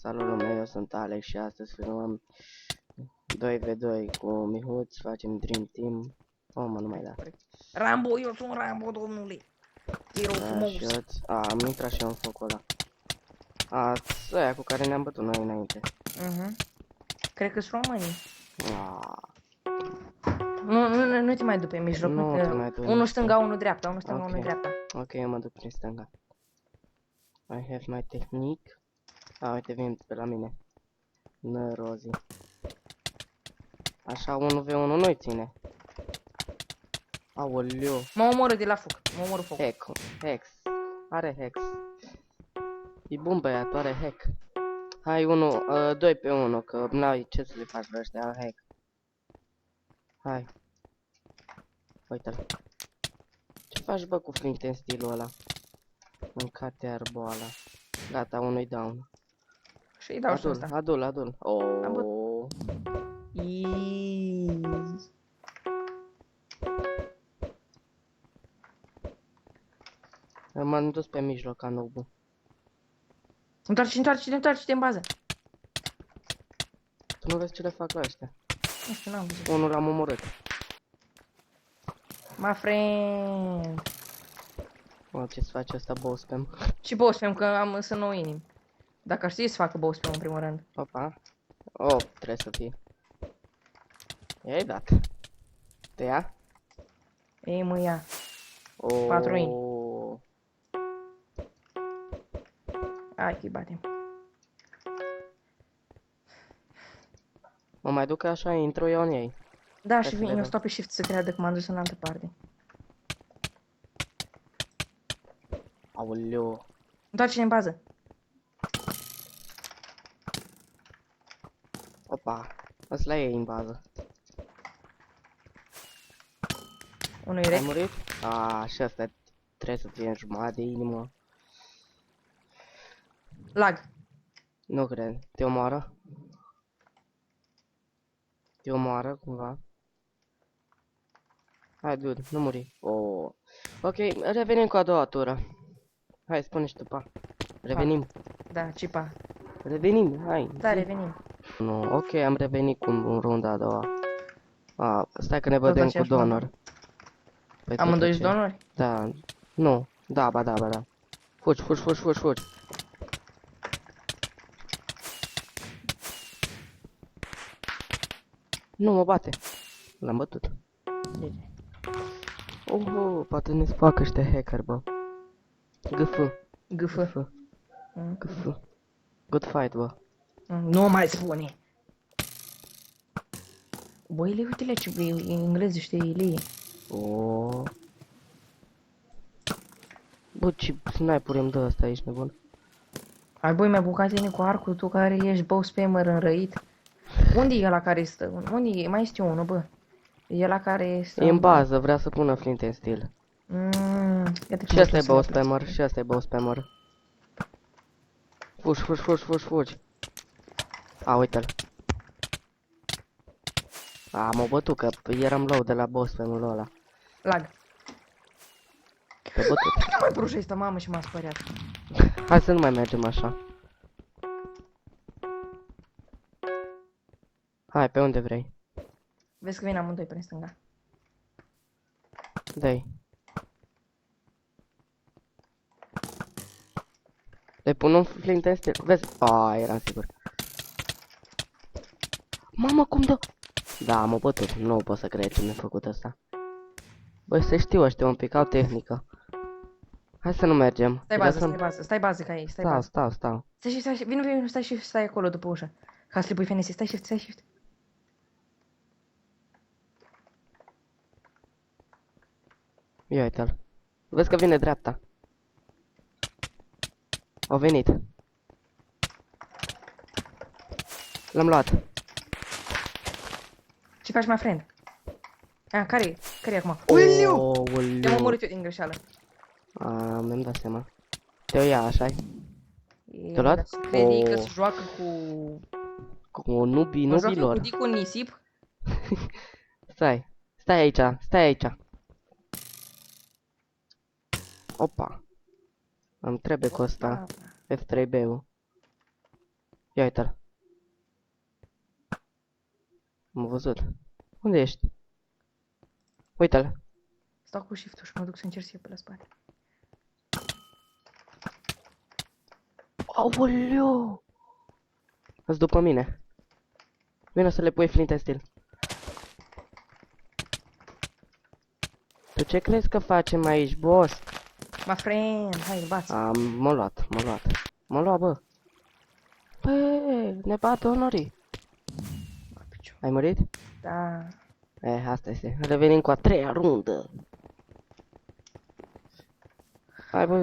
Salut lume, eu sunt Alex și astăzi filmăm 2v2 cu Mihuț, facem Dream Team. Oh, mă, nu mai da. Rambo, eu sunt Rambo, domnule. Te rog frumos. Am intrat și eu în focul ăla. Ăia cu care ne-am bătut noi înainte. Cred că sunt românii. Ah, Nu te mai du pe mijloc, Nu te mai du unul nici stânga, unul dreapta, unul stânga, Ok. unul dreapta. ok, eu mă duc prin stânga. I have my technique. Uite, vin pe la mine. Rozi. Așa, 1v1 noi ține. Aoleu. Mă omoră de la foc, mă omoră foc. Hex. Are hex. E bun băiatul, are hack. Hai 2 pe 1, că n-ai ce să le faci la ăștia, are hack. Hai. Uite-l. Ce faci bă cu flinte în stilul ăla? Mâncate arboala. Gata, unul-i down. Și îi dau și ăsta. Adul. Oh. M-am dus pe mijloc ca noob. Întoarce-te în bază. Tu nu vezi ce le fac la ăștia? Nu știu, n-am văzut. Unul l-am omorât. My friend. O, ce-ți face ăsta boss spam? Și boss spam, că am să 9 inimi. Dacă ar ști să facă boss spam în primul rând. Opa. Oh, trebuie să fie. I-ai dat. Te ia? Ei, mă ia. Oh. 4 ini. Hai că-i batem. Mă mai duc așa, intru eu în ei. Da, și vin, eu stau pe shift să creadă că m-am dus în altă parte. Aoleu. Întoarce-ne în bază. Opa. Îți la ei în bază. Unul-i Ai rec. murit? Și asta trebuie să fie în jumătate de inimă. Lag. Nu cred. Te omoară? Te omoară cumva? Hai, dude, nu muri. Oh. Ok, revenim cu a doua tură. Hai, spune și tu, pa. Revenim. Da, cipa. Revenim, hai. Da, revenim. Nu, ok, am revenit cu runda a doua. Stai că ne vedem cu aceeași donor. Păi Amândoi și donori? Da, nu, da. Fugi. Nu mă bate. L-am bătut. Poate ne facă ăștia hacker, bă. GF. Good fight, bă. Nu mai spune. Băi, uite-le ce engleză știe Ilie. Bă, ce sniper îmi dă ăsta, ești nebun? Hai, băi, mi-a bucat tine cu arcul, tu care ești bow spammer înrăit. Unde e ăla care stă? Unde e? Mai este unul, bă. E ăla care stă... E în bază, vrea să pună flinte în stil. Și ăsta e bow spammer, Fugi. Uite-l. M-au bătut, că eram low de la boss spamul ăla. Lag. Te-a bătut. Nu mai brușe ăsta, mamă, și m-a spăriat. Hai să nu mai mergem așa. Hai, pe unde vrei? Vezi că vin amândoi prin stânga. Dai. Le pun un flint în stil. Vezi? Eram sigur. Mamă, cum dă? Da, m-a bătut. Nu pot să cred ce mi-a făcut ăsta. Băi, să știu ăștia un pic, au tehnică. Hai să nu mergem. Stai bază ca ei, Stau. Stai, vino, stai acolo după ușă. Ca să le pui fenesi, stai shift. Ia uite-l. Vezi că vine dreapta. Au venit. L-am luat. Ce faci, my friend? Care e acum? Uliu! Te-am omorât eu din greșeală. Mi-am dat seama. Te-o ia, așa-i? Te-o luat? Credi că se joacă cu nubilor. Joacă cu Dicu în nisip? Stai aici. Opa. Îmi trebuie cu ăsta. F3B-ul. Ia uite-l. Am văzut. Unde ești? Uite-l. Stau cu shift-ul și mă duc să încerc să iau pe la spate. Aoleu! Îți după mine. Vino să le pui flint steel. Tu ce crezi că facem aici, boss? My friend, hai, bați. M-a luat. M-a luat, bă. Bă, ne bate onorii. Bă, piciu. Ai murit? Da. Asta este. Revenim cu a treia rundă. Hai, bă.